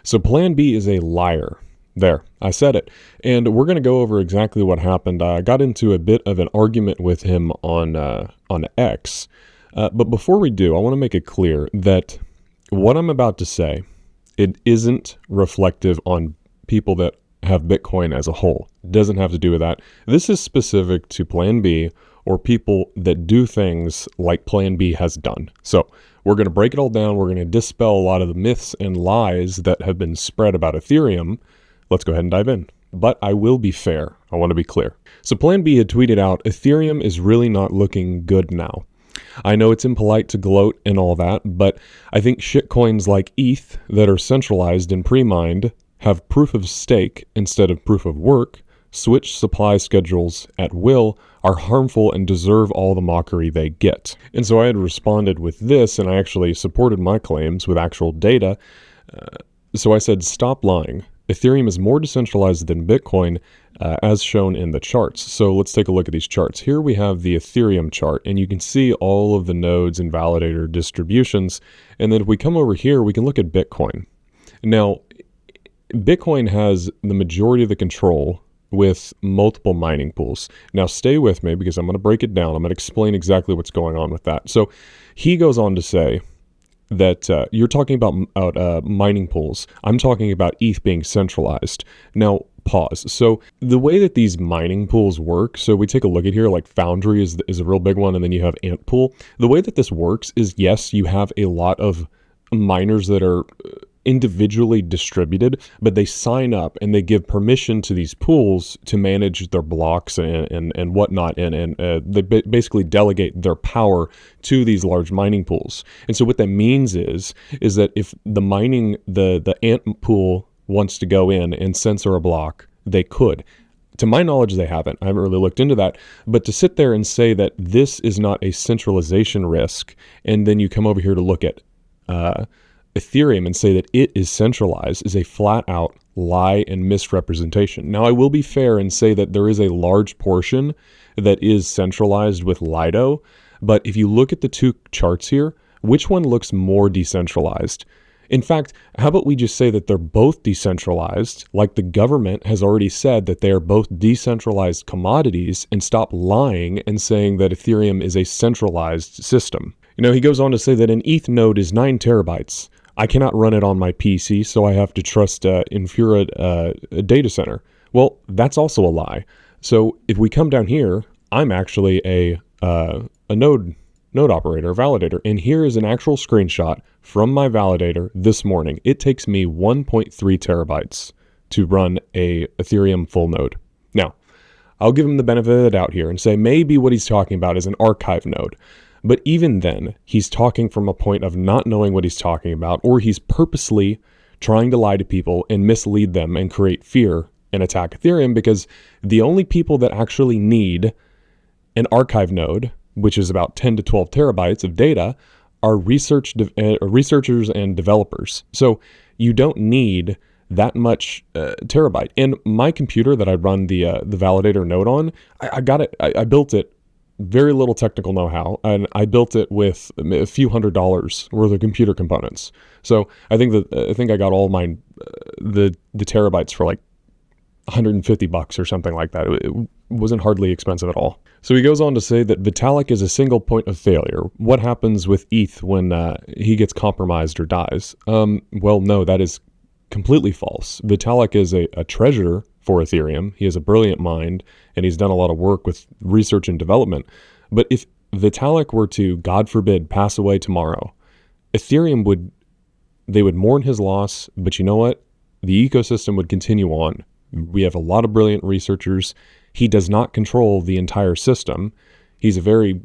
So Plan B is a liar. There, I said it. And we're going to go over exactly what happened. I got into a bit of an argument with him on X. But before we do, I want to make it clear that what I'm about to say, it isn't reflective on people that have Bitcoin as a whole. It doesn't have to do with that. This is specific to Plan B or people that do things like Plan B has done. So we're going to break it all down. We're going to dispel a lot of the myths and lies that have been spread about Ethereum. Let's go ahead and dive in. But I will be fair. I want to be clear. So Plan B had tweeted out, Ethereum is really not looking good now. I know it's impolite to gloat and all that, but I think shitcoins like ETH that are centralized and pre-mined have proof of stake instead of proof of work, switch supply schedules at will, are harmful and deserve all the mockery they get. And so I had responded with this, and I actually supported my claims with actual data. So I said, stop lying. Ethereum is more decentralized than Bitcoin, as shown in the charts. So let's take a look at these charts. Here we have the Ethereum chart, and you can see all of the nodes and validator distributions. And then if we come over here, we can look at Bitcoin. Now, Bitcoin has the majority of the control with multiple mining pools. Now stay with me because I'm going to break it down. I'm going to explain exactly what's going on with that. So he goes on to say that you're talking about mining pools. I'm talking about ETH being centralized. Now pause. So the way that these mining pools work, so we take a look at here, like Foundry is a real big one, and then you have Ant Pool. The way that this works is, yes, you have a lot of miners that are individually distributed, but they sign up and they give permission to these pools to manage their blocks and whatnot, and they basically delegate their power to these large mining pools. And so what that means is that if the Ant pool wants to go in and censor a block, they could. To my knowledge, they haven't. I haven't really looked into that. But to sit there and say that this is not a centralization risk, and then you come over here to look at Ethereum and say that it is centralized is a flat out lie and misrepresentation. Now, I will be fair and say that there is a large portion that is centralized with Lido, but if you look at the two charts here, which one looks more decentralized? In fact, how about we just say that they're both decentralized, like the government has already said that they are both decentralized commodities, and stop lying and saying that Ethereum is a centralized system. You know, he goes on to say that an ETH node is 9 terabytes. I cannot run it on my PC, so I have to trust Infura data center. Well, that's also a lie. So if we come down here, I'm actually a node operator, validator, and here is an actual screenshot from my validator this morning. It takes me 1.3 terabytes to run a Ethereum full node. Now, I'll give him the benefit of the doubt here and say maybe what he's talking about is an archive node. But even then, he's talking from a point of not knowing what he's talking about, or he's purposely trying to lie to people and mislead them and create fear and attack Ethereum, because the only people that actually need an archive node, which is about 10 to 12 terabytes of data, are researchers and developers. So you don't need that much terabyte. And my computer that I run the validator node on, I got it. I built it. Very little technical know-how, and I built it with a few $100s worth of computer components. So I think I got all mine, the terabytes for like $150 or something like that. It wasn't hardly expensive at all. So he goes on to say that Vitalik is a single point of failure. What happens with ETH when he gets compromised or dies? Well, no, that is completely false. Vitalik is a treasure for Ethereum. He has a brilliant mind, and he's done a lot of work with research and development. But if Vitalik were to, God forbid, pass away tomorrow, Ethereum would mourn his loss, but you know what? The ecosystem would continue on. We have a lot of brilliant researchers. He does not control the entire system. He's a very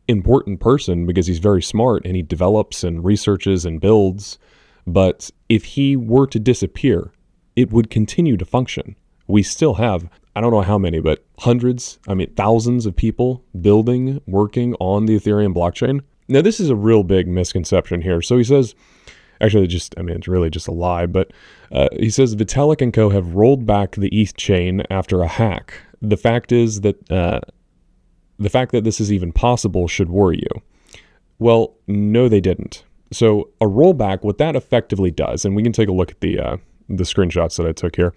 important person because he's very smart and he develops and researches and builds. But if he were to disappear, it would continue to function. We still have, I don't know how many, but thousands of people building, working on the Ethereum blockchain. Now, this is a real big misconception here. So he says, actually, it's really just a lie, but he says Vitalik and co. have rolled back the ETH chain after a hack. The fact is that the fact that this is even possible should worry you. Well, no, they didn't. So a rollback, what that effectively does, and we can take a look at the screenshots that I took here.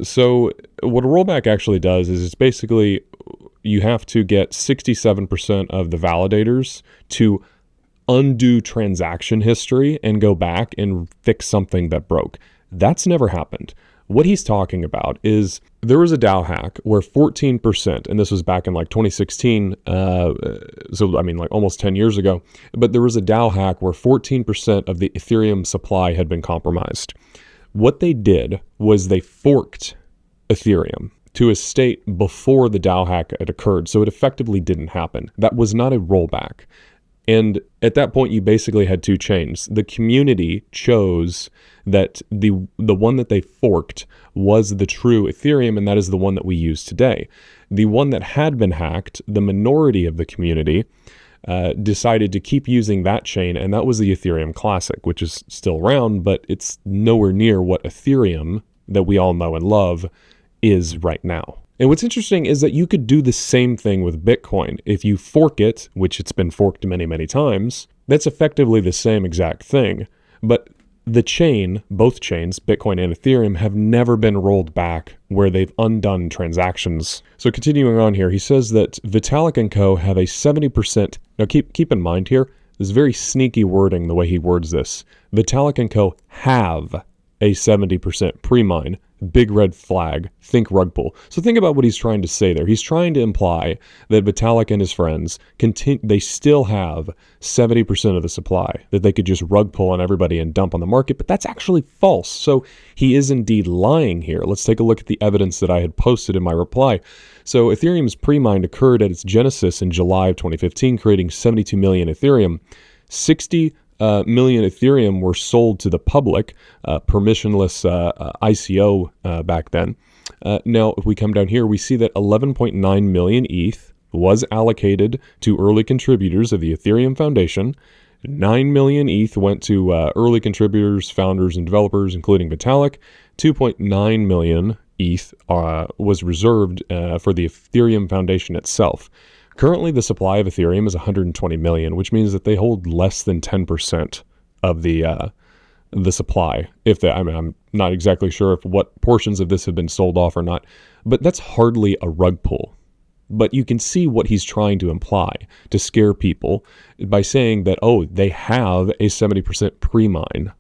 So what a rollback actually does is it's basically you have to get 67% of the validators to undo transaction history and go back and fix something that broke. That's never happened. What he's talking about is there was a DAO hack where 14%, and this was back in like 2016, so I mean like almost 10 years ago, but there was a DAO hack where 14% of the Ethereum supply had been compromised. What they did was they forked Ethereum to a state before the DAO hack had occurred, so it effectively didn't happen. That was not a rollback. And at that point, you basically had two chains. The community chose that the one that they forked was the true Ethereum, and that is the one that we use today. The one that had been hacked, the minority of the community decided to keep using that chain, and that was the Ethereum Classic, which is still around, but it's nowhere near what Ethereum that we all know and love is right now. And what's interesting is that you could do the same thing with Bitcoin. If you fork it, which it's been forked many, many times, that's effectively the same exact thing. But the chain, both chains, Bitcoin and Ethereum, have never been rolled back where they've undone transactions. So continuing on here, he says that Vitalik and co. have a 70%. Now keep in mind here, this is very sneaky wording the way he words this. Vitalik and co. have a 70% premine. Big red flag, think rug pull. So think about what he's trying to say there. He's trying to imply that Vitalik and his friends, they still have 70% of the supply that they could just rug pull on everybody and dump on the market, but that's actually false. So he is indeed lying here. Let's take a look at the evidence that I had posted in my reply. So Ethereum's premine occurred at its genesis in July of 2015, creating 72 million Ethereum. 60 million Ethereum were sold to the public, permissionless ICO back then. Now, if we come down here, we see that 11.9 million ETH was allocated to early contributors of the Ethereum Foundation. 9 million ETH went to early contributors, founders, and developers, including Vitalik. 2.9 million ETH was reserved for the Ethereum Foundation itself. Currently, the supply of Ethereum is 120 million, which means that they hold less than 10% of the supply. I'm not exactly sure if what portions of this have been sold off or not, but that's hardly a rug pull. But you can see what he's trying to imply to scare people by saying that, oh, they have a 70% premine,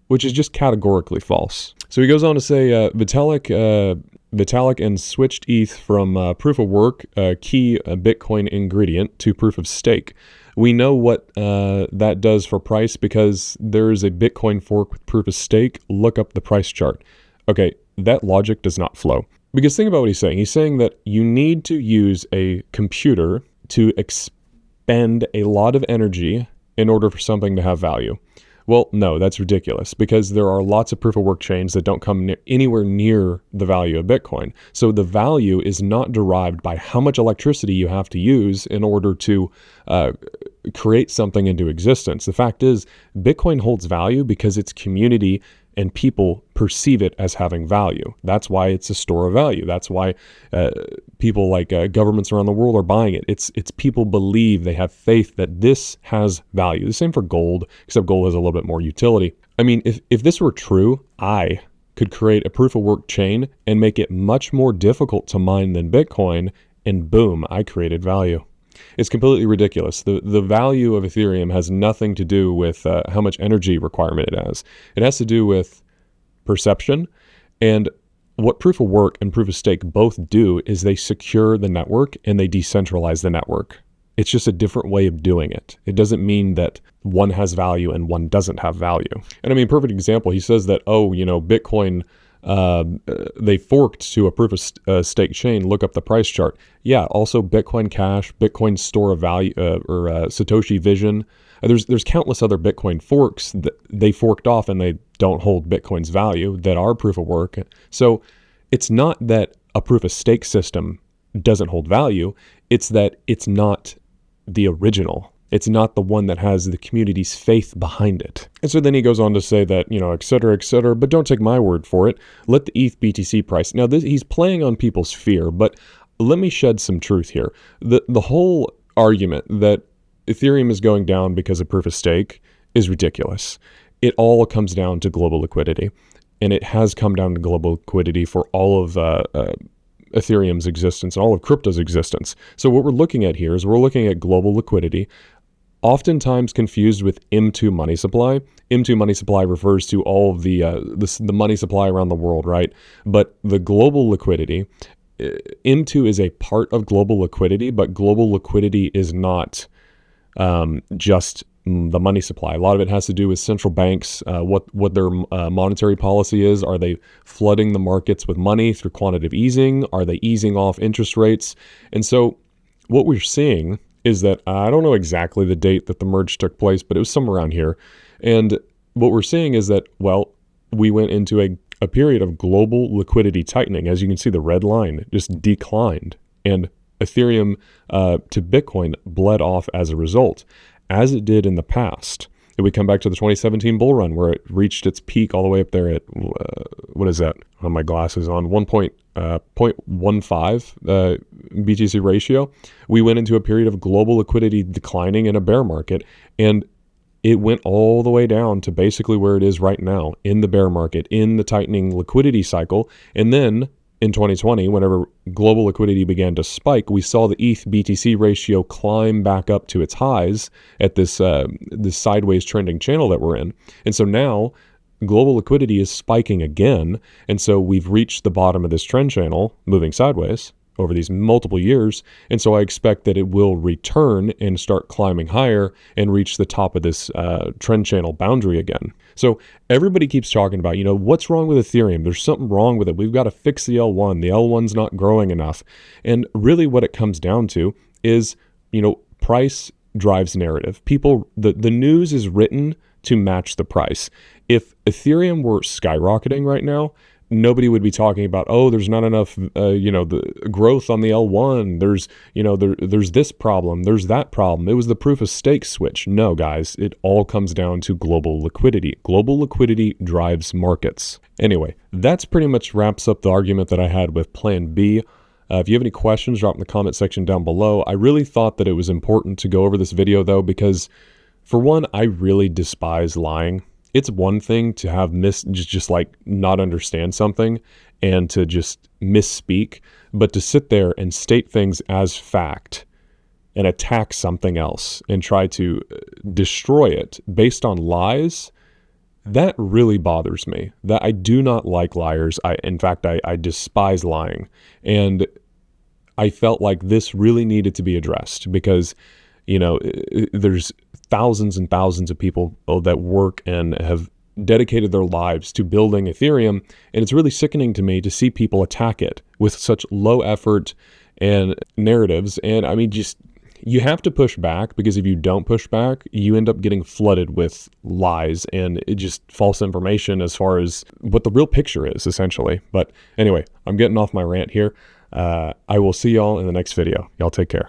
which is just categorically false. So he goes on to say, Vitalik and switched ETH from proof of work, key Bitcoin ingredient, to proof of stake. We know what that does for price because there is a Bitcoin fork with proof of stake. Look up the price chart. Okay, that logic does not flow. Because think about what he's saying. He's saying that you need to use a computer to expend a lot of energy in order for something to have value. Well, no, that's ridiculous because there are lots of proof of work chains that don't come anywhere near the value of Bitcoin. So the value is not derived by how much electricity you have to use in order to create something into existence. The fact is, Bitcoin holds value because its community and people perceive it as having value. That's why it's a store of value. That's why people like governments around the world are buying it. It's people believe, they have faith that this has value. The same for gold, except gold has a little bit more utility. I mean, if this were true, I could create a proof of work chain and make it much more difficult to mine than Bitcoin, and boom, I created value. It's completely ridiculous. The value of Ethereum has nothing to do with how much energy requirement it has. It has to do with perception. And what proof of work and proof of stake both do is they secure the network and they decentralize the network. It's just a different way of doing it. It doesn't mean that one has value and one doesn't have value. And I mean, perfect example, he says that, Bitcoin, they forked to a proof of stake chain. Look up the price chart. Yeah, also Bitcoin Cash, Bitcoin Store of Value, or Satoshi Vision. There's countless other Bitcoin forks that they forked off and they don't hold Bitcoin's value that are proof of work. So it's not that a proof of stake system doesn't hold value. It's that it's not the original. It's not the one that has the community's faith behind it. And so then he goes on to say that, et cetera, but don't take my word for it. Let the ETH BTC price. Now, he's playing on people's fear, but let me shed some truth here. The whole argument that Ethereum is going down because of proof of stake is ridiculous. It all comes down to global liquidity, and it has come down to global liquidity for all of Ethereum's existence, all of crypto's existence. So what we're looking at here is we're looking at global liquidity, oftentimes confused with M2 money supply. M2 money supply refers to all of the money supply around the world, right? But the global liquidity, M2 is a part of global liquidity, but global liquidity is not just the money supply. A lot of it has to do with central banks, what their monetary policy is. Are they flooding the markets with money through quantitative easing? Are they easing off interest rates? And so what we're seeing is that I don't know exactly the date that the merge took place, but it was somewhere around here. And what we're seeing is that, well, we went into a period of global liquidity tightening. As you can see, the red line just declined, and Ethereum to Bitcoin bled off as a result, as it did in the past. If we come back to the 2017 bull run, where it reached its peak all the way up there at, what is that? On my glasses on 1.15 BTC ratio, we went into a period of global liquidity declining in a bear market, and it went all the way down to basically where it is right now in the bear market, in the tightening liquidity cycle. And then in 2020, whenever global liquidity began to spike, we saw the ETH BTC ratio climb back up to its highs at this sideways trending channel that we're in. And so now global liquidity is spiking again. And so we've reached the bottom of this trend channel, moving sideways over these multiple years. And so I expect that it will return and start climbing higher and reach the top of this trend channel boundary again. So everybody keeps talking about, what's wrong with Ethereum? There's something wrong with it. We've got to fix the L1. The L1's not growing enough. And really what it comes down to is, price drives narrative. People, the news is written to match the price. If Ethereum were skyrocketing right now, nobody would be talking about, there's not enough, the growth on the L1. There's this problem. There's that problem. It was the proof of stake switch. No, guys, it all comes down to global liquidity. Global liquidity drives markets. Anyway, that's pretty much wraps up the argument that I had with Plan B. If you have any questions, drop in the comment section down below. I really thought that it was important to go over this video, though, because for one, I really despise lying. It's one thing to have just like not understand something and to just misspeak, but to sit there and state things as fact and attack something else and try to destroy it based on lies, that really bothers me. That I do not like liars. In fact, I despise lying. And I felt like this really needed to be addressed because there's thousands and thousands of people that work and have dedicated their lives to building Ethereum, and it's really sickening to me to see people attack it with such low effort and narratives. And I mean, you have to push back, because if you don't push back, you end up getting flooded with lies and false information as far as what the real picture is, essentially. But anyway, I'm getting off my rant here. I will see y'all in the next video. Y'all take care.